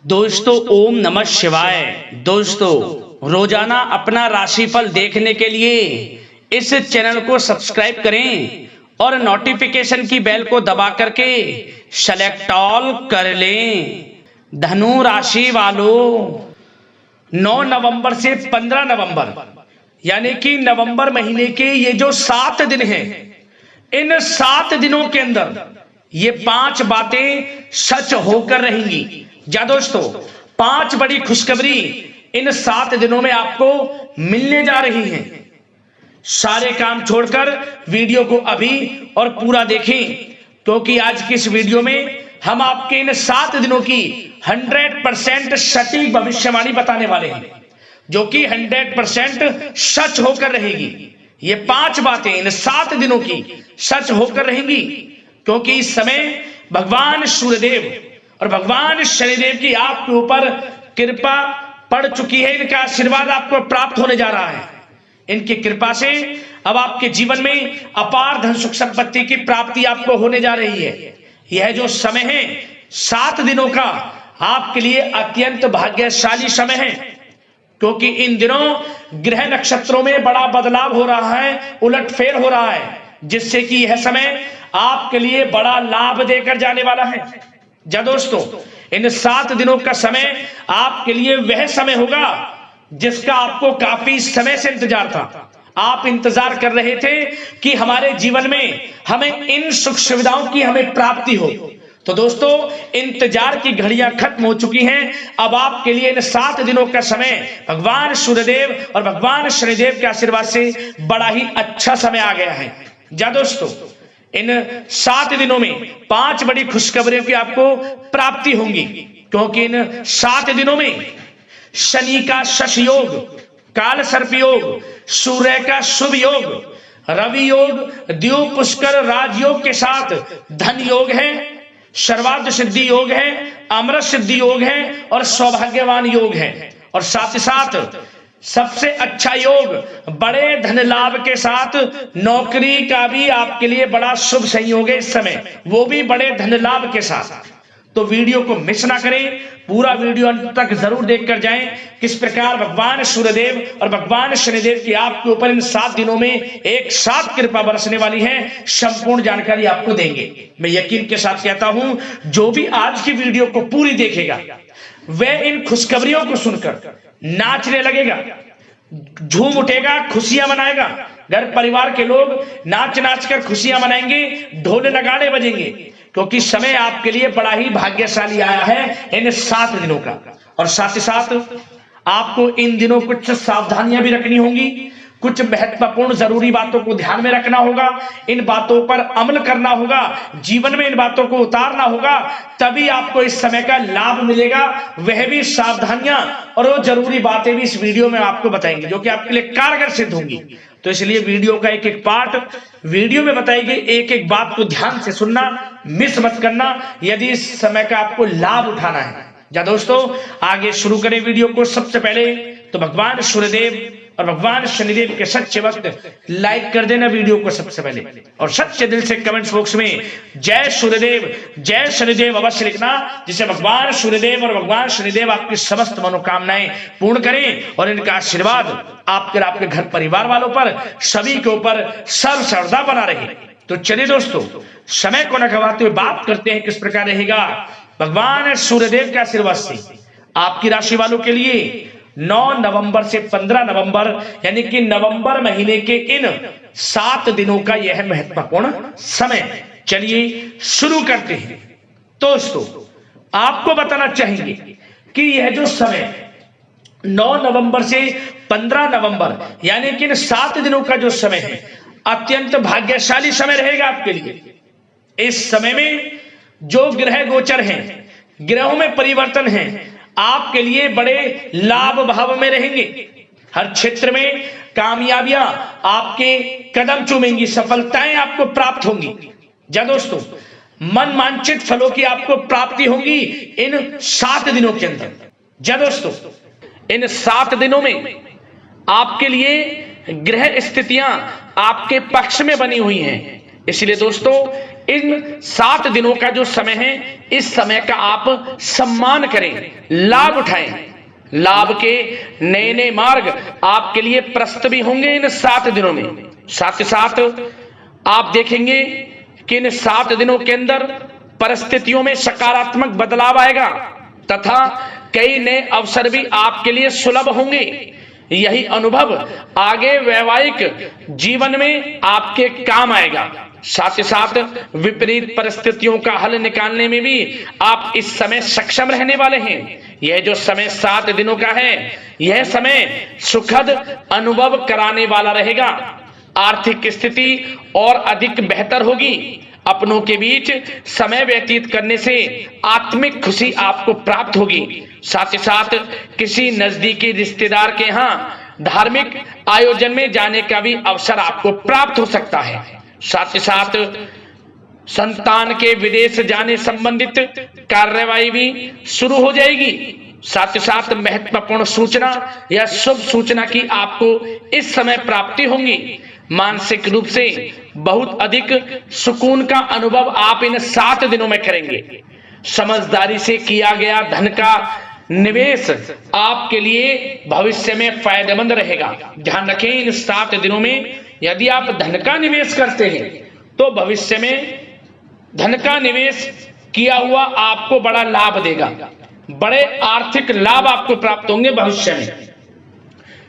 दोस्तों ओम नमः शिवाय। दोस्तों रोजाना अपना राशिफल देखने के लिए इस चैनल को सब्सक्राइब करें और नोटिफिकेशन की बेल को दबा करके सेलेक्ट ऑल कर लें। धनु राशि वालों 9 नवंबर से 15 नवंबर यानी कि नवंबर महीने के ये जो 7 दिन हैं, इन 7 दिनों के अंदर ये 5 बातें सच होकर रहेंगी। जा दोस्तों 5 बड़ी खुशखबरी इन 7 दिनों में आपको मिलने जा रही हैं। सारे काम छोड़कर वीडियो को अभी और पूरा देखें, क्योंकि आज की इस वीडियो में हम आपके इन 7 दिनों की 100% सटीक भविष्यवाणी बताने वाले हैं, जो कि 100% सच होकर रहेगी। ये 5 बातें इन 7 दिनों की सच होकर रहेंगी, क्योंकि इस समय भगवान सूर्यदेव और भगवान शनिदेव की आपके ऊपर कृपा पड़ चुकी है। इनका आशीर्वाद आपको प्राप्त होने जा रहा है। इनकी कृपा से अब आपके जीवन में अपार धन सुख संपत्ति की प्राप्ति आपको होने जा रही है। यह जो समय है 7 दिनों का आपके लिए अत्यंत भाग्यशाली समय है, क्योंकि इन दिनों ग्रह नक्षत्रों में बड़ा बदलाव हो रहा है, उलटफेर हो रहा है, जिससे कि यह समय आपके लिए बड़ा लाभ देकर जाने वाला है। जा दोस्तों इन 7 दिनों का समय आपके लिए वह समय होगा जिसका आपको काफी समय से इंतजार था। आप इंतजार कर रहे थे कि हमारे जीवन में हमें इन सुख सुविधाओं की हमें प्राप्ति हो। तो दोस्तों इंतजार की घड़ियां खत्म हो चुकी हैं। अब आपके लिए इन 7 दिनों का समय भगवान सूर्यदेव और भगवान शनिदेव के आशीर्वाद से बड़ा ही अच्छा समय आ गया है। जा दोस्तों इन 7 दिनों में 5 बड़ी खुशखबरियों की आपको प्राप्ति होंगी, क्योंकि इन 7 दिनों में शनि का शश योग, काल सर्प योग, सूर्य का शुभ योग, रवि योग, द्योग पुष्कर राजयोग के साथ धन योग है, सर्वार्थ सिद्धि योग है, अमृत सिद्धि योग है और सौभाग्यवान योग है। और साथ ही साथ सबसे अच्छा योग बड़े धन लाभ के साथ नौकरी का भी आपके लिए बड़ा शुभ संयोग है इस समय, वो भी बड़े धन लाभ के साथ। तो वीडियो को मिस ना करें, पूरा वीडियो अंत तक जरूर देखकर जाएं, किस प्रकार भगवान सूर्यदेव और भगवान शनिदेव की आपके ऊपर इन 7 दिनों में एक साथ कृपा बरसने वाली है। संपूर्ण जानकारी आपको देंगे। मैं यकीन के साथ कहता हूं, जो भी आज की वीडियो को पूरी देखेगा वह इन खुशखबरियों को सुनकर नाचने लगेगा, झूम उठेगा, खुशियां मनाएगा। घर परिवार के लोग नाच नाच कर खुशियां मनाएंगे, ढोल नगाड़े बजेंगे, क्योंकि समय आपके लिए बड़ा ही भाग्यशाली आया है इन 7 दिनों का। और साथ ही साथ आपको इन दिनों कुछ सावधानियां भी रखनी होंगी, कुछ महत्वपूर्ण जरूरी बातों को ध्यान में रखना होगा, इन बातों पर अमल करना होगा, जीवन में इन बातों को उतारना होगा, तभी आपको इस समय का लाभ मिलेगा। वह भी सावधानियां और वो जरूरी बातें भी इस वीडियो में आपको बताएंगे, जो कि आपके लिए कारगर सिद्ध होंगी। तो इसलिए वीडियो का एक एक पार्ट वीडियो में बताई गई एक एक बात को ध्यान से सुनना, मिस मत करना, यदि इस समय का आपको लाभ उठाना है। जा दोस्तों आगे शुरू करें वीडियो को। सबसे पहले तो भगवान सूर्यदेव और भगवान शनिदेव के सच्चे भक्त लाइक कर देना वीडियो को सबसे पहले, और सच्चे दिल से कमेंट्स बॉक्स में जय सूर्यदेव जय शनिदेव अवश्य लिखना, जिससे भगवान सूर्यदेव और भगवान शनिदेव आपकी समस्त मनोकामनाएं पूर्ण करें और इनका आशीर्वाद आपके घर परिवार वालों पर, सभी के ऊपर सर्व सर्वदा बना रहे। तो चलिए दोस्तों समय को न गवाते हुए बात करते हैं किस प्रकार रहेगा भगवान सूर्यदेव के आशीर्वाद से आपकी राशि वालों के लिए 9 नवंबर से 15 नवंबर यानी कि नवंबर महीने के इन 7 दिनों का यह महत्वपूर्ण समय। चलिए शुरू करते हैं। दोस्तों आपको बताना चाहेंगे कि यह जो समय 9 नवंबर से 15 नवंबर यानी कि इन 7 दिनों का जो समय है अत्यंत भाग्यशाली समय रहेगा आपके लिए। इस समय में जो ग्रह गोचर हैं, ग्रहों में परिवर्तन है, आपके लिए बड़े लाभ भाव में रहेंगे। हर क्षेत्र में कामयाबियां आपके कदम चूमेंगी, सफलताएं आपको प्राप्त होंगी। जा दोस्तों मन वांछित फलों की आपको प्राप्ति होगी इन 7 दिनों के अंदर। जा दोस्तों इन 7 दिनों में आपके लिए ग्रह स्थितियां आपके पक्ष में बनी हुई हैं। इसलिए दोस्तों इन 7 दिनों का जो समय है, इस समय का आप सम्मान करें, लाभ उठाएं। लाभ के नए नए मार्ग आपके लिए प्रस्तुत भी होंगे इन 7 दिनों में। साथ ही साथ आप देखेंगे कि इन 7 दिनों के अंदर परिस्थितियों में सकारात्मक बदलाव आएगा तथा कई नए अवसर भी आपके लिए सुलभ होंगे। यही अनुभव आगे वैवाहिक जीवन में आपके काम आएगा। साथ ही साथ विपरीत परिस्थितियों का हल निकालने में भी आप इस समय सक्षम रहने वाले हैं। यह जो समय 7 दिनों का है, यह समय सुखद अनुभव कराने वाला रहेगा। आर्थिक स्थिति और अधिक बेहतर होगी। अपनों के बीच समय व्यतीत करने से आत्मिक खुशी आपको प्राप्त होगी। साथ ही साथ किसी नजदीकी रिश्तेदार के यहाँ धार्मिक आयोजन में जाने का भी अवसर आपको प्राप्त हो सकता है। साथ ही साथ संतान के विदेश जाने संबंधित कार्यवाही भी शुरू हो जाएगी। साथ ही साथ महत्वपूर्ण सूचना या शुभ सूचना की आपको इस समय प्राप्ति होंगी। मानसिक रूप से बहुत अधिक सुकून का अनुभव आप इन 7 दिनों में करेंगे। समझदारी से किया गया धन का निवेश आपके लिए भविष्य में फायदेमंद रहेगा। ध्यान रखें, इन 7 दिनों में यदि आप धन का निवेश करते हैं तो भविष्य में धन का निवेश किया हुआ आपको बड़ा लाभ देगा। बड़े आर्थिक लाभ आपको प्राप्त होंगे भविष्य में।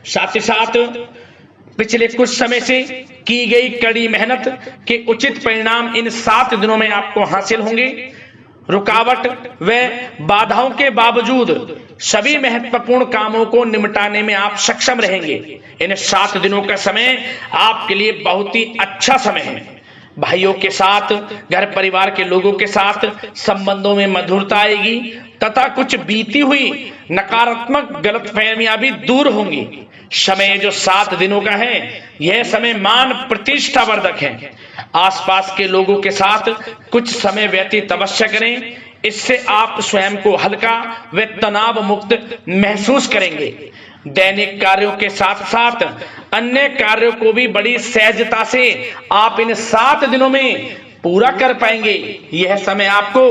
साथ ही साथ पिछले कुछ समय से की गई कड़ी मेहनत के उचित परिणाम इन 7 दिनों में आपको हासिल होंगे। रुकावट व बाधाओं के बावजूद सभी महत्वपूर्ण कामों को निपटाने में आप सक्षम रहेंगे। इन 7 दिनों का समय आपके लिए बहुत ही अच्छा समय है। भाइयों के साथ, घर परिवार के लोगों के साथ संबंधों में मधुरता आएगी तथा कुछ बीती हुई नकारात्मक गलतफहमियां भी दूर होंगी। समय जो 7 दिनों का है, यह समय मान प्रतिष्ठा वर्धक है। आसपास के लोगों के साथ कुछ समय व्यतीत अवश्य करें। इससे आप स्वयं को हल्का व तनाव मुक्त महसूस करेंगे। दैनिक कार्यों के साथ साथ अन्य कार्यों को भी बड़ी सहजता से आप इन 7 दिनों में पूरा कर पाएंगे। यह समय आपको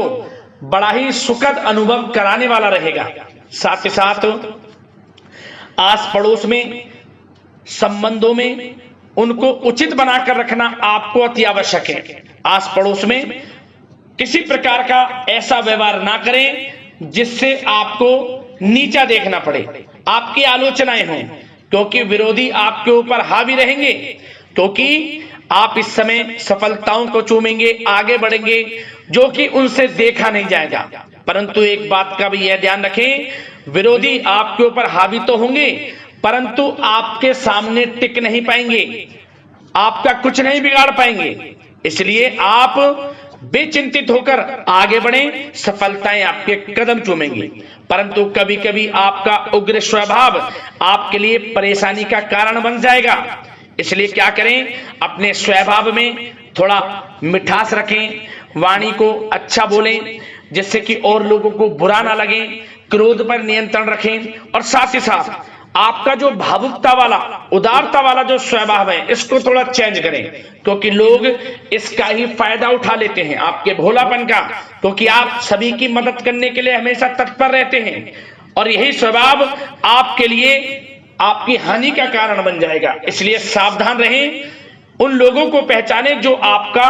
बड़ा ही सुखद अनुभव कराने वाला रहेगा। साथ ही साथ आस पड़ोस में संबंधों में उनको उचित बनाकर रखना आपको अति आवश्यक है। आस पड़ोस में किसी प्रकार का ऐसा व्यवहार ना करें जिससे आपको नीचा देखना पड़े, आपकी आलोचनाएं हों, क्योंकि विरोधी आपके ऊपर हावी रहेंगे। क्योंकि आप इस समय सफलताओं को चूमेंगे, आगे बढ़ेंगे, जो कि उनसे देखा नहीं जाएगा। परंतु एक बात का भी यह ध्यान रखें, विरोधी आपके ऊपर हावी तो होंगे परंतु आपके सामने टिक नहीं पाएंगे, आपका कुछ नहीं बिगाड़ पाएंगे। इसलिए आप बेचिंतित होकर आगे बढ़ें, सफलताएं आपके कदम चूमेंगी। परंतु कभी कभी आपका उग्र स्वभाव आपके लिए परेशानी का कारण बन जाएगा। इसलिए क्या करें, अपने स्वभाव में थोड़ा मिठास रखें, वाणी को अच्छा बोलें जिससे कि और लोगों को बुरा ना लगे, क्रोध पर नियंत्रण रखें। और साथ ही साथ आपका जो भावुकता वाला, उदारता वाला जो स्वभाव है, इसको थोड़ा चेंज करें, क्योंकि लोग इसका ही फायदा उठा लेते हैं, आपके भोलापन का, क्योंकि आप सभी की मदद करने के लिए हमेशा तत्पर रहते हैं। और यही स्वभाव आपके लिए आपकी हानि का कारण बन जाएगा। इसलिए सावधान रहें, उन लोगों को पहचाने जो आपका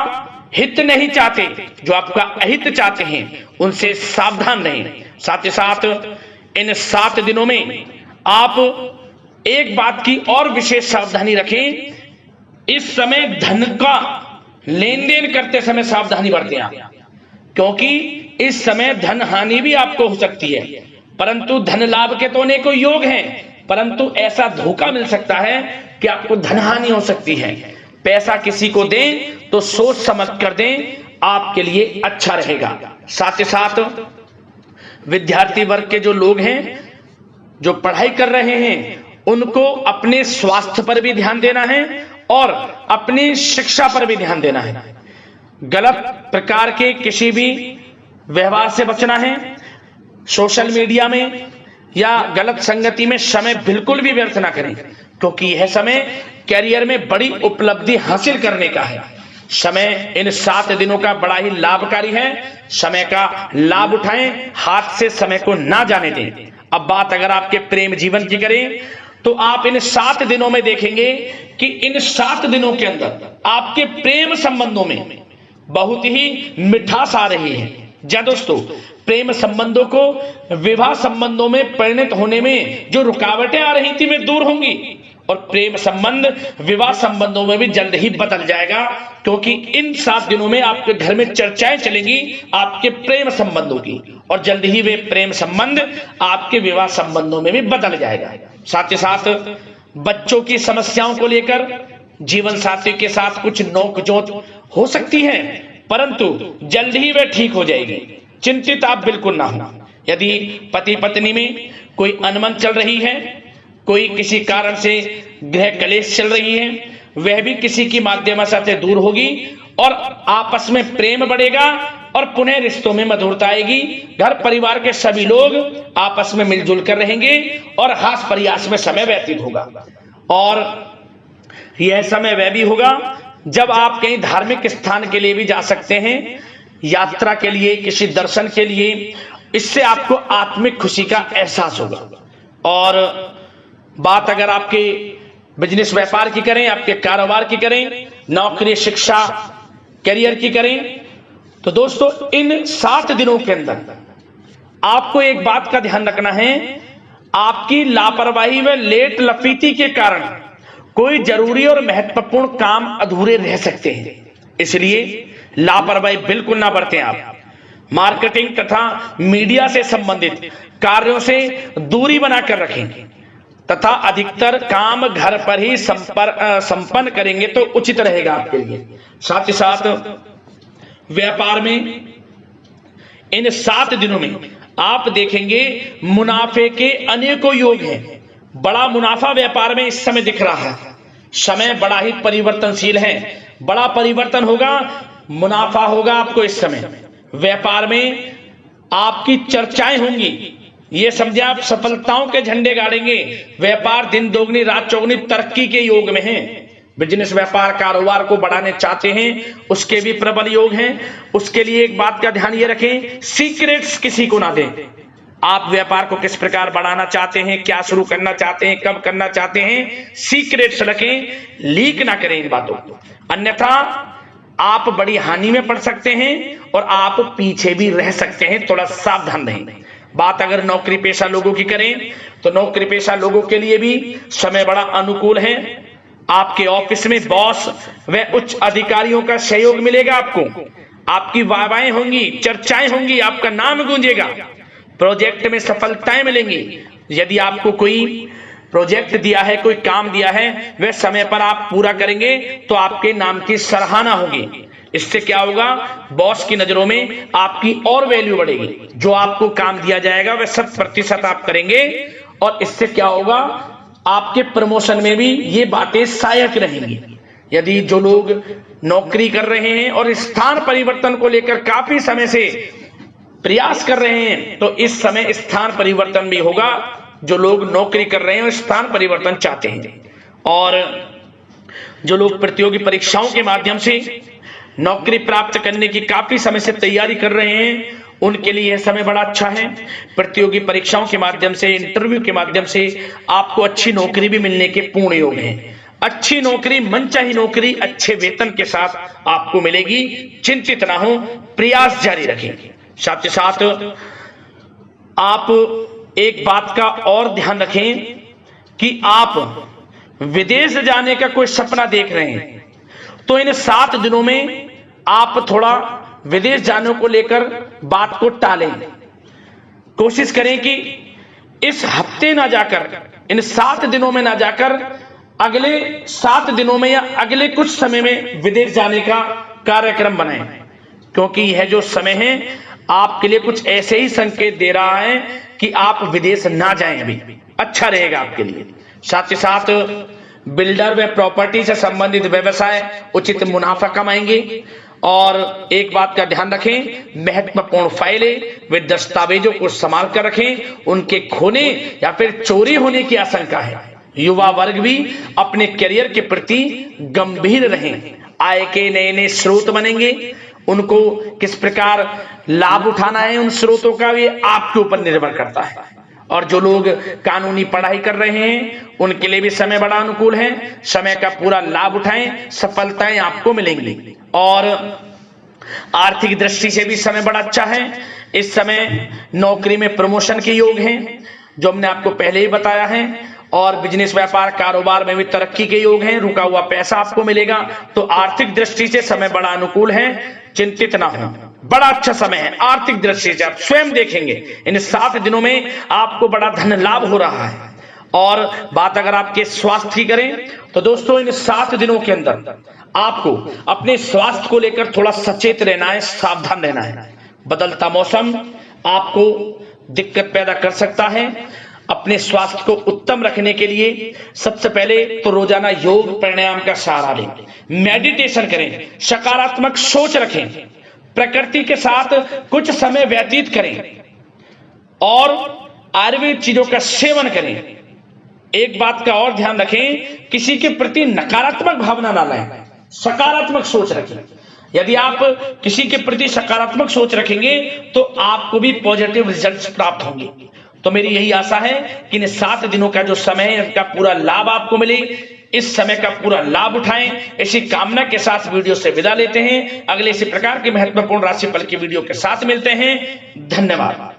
हित नहीं चाहते, जो आपका अहित चाहते हैं, उनसे सावधान रहें। साथ ही साथ इन 7 दिनों में आप एक बात की और विशेष सावधानी रखें, इस समय धन का लेन देन करते समय सावधानी बरतें आप, क्योंकि इस समय धन हानि भी आपको हो सकती है। परंतु धन लाभ के तो अनेकों योग हैं, परंतु ऐसा धोखा मिल सकता है कि आपको धन हानि हो सकती है। पैसा किसी को दें तो सोच समझ कर दें, आपके लिए अच्छा रहेगा। साथ ही साथ विद्यार्थी वर्ग के जो लोग हैं, जो पढ़ाई कर रहे हैं, उनको अपने स्वास्थ्य पर भी ध्यान देना है और अपनी शिक्षा पर भी ध्यान देना है। गलत प्रकार के किसी भी व्यवहार से बचना है। सोशल मीडिया में या गलत संगति में समय बिल्कुल भी व्यर्थ ना करें, क्योंकि यह समय कैरियर में बड़ी उपलब्धि हासिल करने का है। समय इन 7 दिनों का बड़ा ही लाभकारी है। समय का लाभ उठाएं, हाथ से समय को ना जाने दें। अब बात अगर आपके प्रेम जीवन की करें तो आप इन 7 दिनों में देखेंगे कि इन 7 दिनों के अंदर आपके प्रेम संबंधों में बहुत ही मिठास आ रही है। जी दोस्तों, प्रेम संबंधों को विवाह संबंधों में परिणत होने में जो रुकावटें आ रही थी वे दूर होंगी और प्रेम संबंध विवाह संबंधों में भी जल्द ही बदल जाएगा, क्योंकि इन 7 दिनों में आपके घर में चर्चाएं चलेंगी आपके प्रेम संबंधों की और जल्द ही वे प्रेम संबंध आपके विवाह संबंधों में भी बदल जाएगा। साथ ही साथ बच्चों की समस्याओं को लेकर जीवन साथी के साथ कुछ नोकझोंक हो सकती है, परंतु जल्द ही वे ठीक हो जाएगी। चिंतित आप बिल्कुल ना हो। यदि पति पत्नी में कोई अनबन चल रही है, कोई किसी कारण से गृह कलेश चल रही है, वह भी किसी की माध्यम से दूर होगी और आपस में प्रेम बढ़ेगा और पुनः रिश्तों में मधुरता आएगी। घर परिवार के सभी लोग आपस में मिलजुल कर रहेंगे और हास प्रयास में समय व्यतीत होगा। और यह समय वह भी होगा जब आप कहीं धार्मिक स्थान के लिए भी जा सकते हैं, यात्रा के लिए, किसी दर्शन के लिए। इससे आपको आत्मिक खुशी का एहसास होगा। और बात अगर आपके बिजनेस व्यापार की करें, आपके कारोबार की करें, नौकरी, शिक्षा, करियर की करें, तो दोस्तों इन 7 दिनों के अंदर आपको एक बात का ध्यान रखना है, आपकी लापरवाही व लेट लफीती के कारण कोई जरूरी और महत्वपूर्ण काम अधूरे रह सकते हैं। इसलिए लापरवाही बिल्कुल ना बरतें। आप मार्केटिंग तथा मीडिया से संबंधित कार्यों से दूरी बनाकर रखें तथा अधिकतर काम घर पर ही संपन्न करेंगे तो उचित रहेगा आपके लिए। साथ ही साथ व्यापार में इन 7 दिनों में आप देखेंगे मुनाफे के अनेकों योग हैं। बड़ा मुनाफा व्यापार में इस समय दिख रहा है। समय बड़ा ही परिवर्तनशील है, बड़ा परिवर्तन होगा, मुनाफा होगा आपको इस समय। व्यापार में आपकी चर्चाएं होंगी, ये समझे आप सफलताओं के झंडे गाड़ेंगे। व्यापार दिन दोगुनी रात चौगुनी तरक्की के योग में है। बिजनेस व्यापार कारोबार को बढ़ाने चाहते हैं, उसके भी प्रबल योग हैं। उसके लिए एक बात का ध्यान ये रखें, सीक्रेट्स किसी को ना दें। आप व्यापार को किस प्रकार बढ़ाना चाहते हैं, क्या शुरू करना चाहते हैं, कब करना चाहते हैं, सीक्रेट्स रखें, लीक ना करें इन बातों को, अन्यथा आप बड़ी हानि में पड़ सकते हैं और आप पीछे भी रह सकते हैं। थोड़ा सावधान रहें। बात अगर नौकरी पेशा लोगों की करें तो नौकरी पेशा लोगों के लिए भी समय बड़ा अनुकूल है। आपके ऑफिस में बॉस व उच्च अधिकारियों का सहयोग मिलेगा आपको। आपकी वाहवाहें होंगी, चर्चाएं होंगी, आपका नाम गूंजेगा। प्रोजेक्ट में सफलताएं मिलेंगी। यदि आपको कोई प्रोजेक्ट दिया है, कोई काम दिया है, वह समय पर आप पूरा करेंगे तो आपके नाम की सराहना होगी। इससे क्या होगा, बॉस की नजरों में आपकी और वैल्यू बढ़ेगी। जो आपको काम दिया जाएगा वह 100% आप करेंगे और इससे क्या होगा, आपके प्रमोशन में भी ये बातें सहायक रहेंगी। यदि जो लोग नौकरी कर रहे हैं और स्थान परिवर्तन को लेकर काफी समय से प्रयास कर रहे हैं तो इस समय स्थान परिवर्तन भी होगा। जो लोग नौकरी कर रहे हैं और स्थान परिवर्तन चाहते हैं और जो लोग प्रतियोगी परीक्षाओं के माध्यम से नौकरी प्राप्त करने की काफी समय से तैयारी कर रहे हैं, उनके लिए यह समय बड़ा अच्छा है। प्रतियोगी परीक्षाओं के माध्यम से, इंटरव्यू के माध्यम से आपको अच्छी नौकरी भी मिलने के पूर्ण योग हैं। अच्छी नौकरी, मनचाही नौकरी अच्छे वेतन के साथ आपको मिलेगी। चिंतित ना हो, प्रयास जारी रखें। साथ ही साथ आप एक बात का और ध्यान रखें कि आप विदेश जाने का कोई सपना देख रहे हैं तो इन 7 दिनों में आप थोड़ा विदेश जाने को लेकर बात को टालें। कोशिश करें कि इस हफ्ते ना जाकर, इन 7 दिनों में ना जाकर अगले 7 दिनों में या अगले कुछ समय में विदेश जाने का कार्यक्रम बनाएं, क्योंकि यह जो समय है आपके लिए कुछ ऐसे ही संकेत दे रहा है कि आप विदेश ना जाएं, अभी अच्छा रहेगा आपके लिए। साथ ही साथ बिल्डर व प्रॉपर्टी से संबंधित व्यवसाय उचित मुनाफा कमाएंगे। और एक बात का ध्यान रखें, महत्वपूर्ण फाइलें व दस्तावेजों को संभाल कर रखें, उनके खोने या फिर चोरी होने की आशंका है। युवा वर्ग भी अपने करियर के प्रति गंभीर रहें। आय के नए नए स्रोत बनेंगे। उनको किस प्रकार लाभ उठाना है उन स्रोतों का, ये आपके ऊपर निर्भर करता है। और जो लोग कानूनी पढ़ाई कर रहे हैं उनके लिए भी समय बड़ा अनुकूल है। समय का पूरा लाभ उठाएं, सफलताएं आपको मिलेंगी। और आर्थिक दृष्टि से भी समय बड़ा अच्छा है। इस समय नौकरी में प्रमोशन के योग हैं, जो हमने आपको पहले ही बताया है। और बिजनेस, व्यापार, कारोबार में भी तरक्की के योग हैं। रुका हुआ पैसा आपको मिलेगा। तो आर्थिक दृष्टि से समय बड़ा अनुकूल है, चिंतित ना हो, बड़ा अच्छा समय है। आर्थिक दृष्टि से आप स्वयं देखेंगे इन 7 दिनों में आपको बड़ा धन लाभ हो रहा है। और बात अगर आपके स्वास्थ्य की करें तो दोस्तों इन 7 दिनों के अंदर आपको अपने स्वास्थ्य को लेकर थोड़ा सचेत रहना है, सावधान रहना है। बदलता मौसम आपको दिक्कत पैदा कर सकता है। अपने स्वास्थ्य को उत्तम रखने के लिए सबसे पहले तो रोजाना योग प्राणायाम का सहारा लें, मेडिटेशन करें, सकारात्मक सोच रखें, प्रकृति के साथ कुछ समय व्यतीत करें और आयुर्वेद चीजों का सेवन करें। एक बात का और ध्यान रखें, किसी के प्रति नकारात्मक भावना ना लाएं, सकारात्मक सोच रखें। यदि आप किसी के प्रति सकारात्मक सोच रखेंगे तो आपको भी पॉजिटिव रिजल्ट्स प्राप्त होंगे। तो मेरी यही आशा है कि इन 7 दिनों का जो समय है इसका पूरा लाभ आपको मिले। इस समय का पूरा लाभ उठाएं, इसी कामना के साथ वीडियो से विदा लेते हैं। अगले इसी प्रकार के महत्वपूर्ण राशिफल की वीडियो के साथ मिलते हैं। धन्यवाद।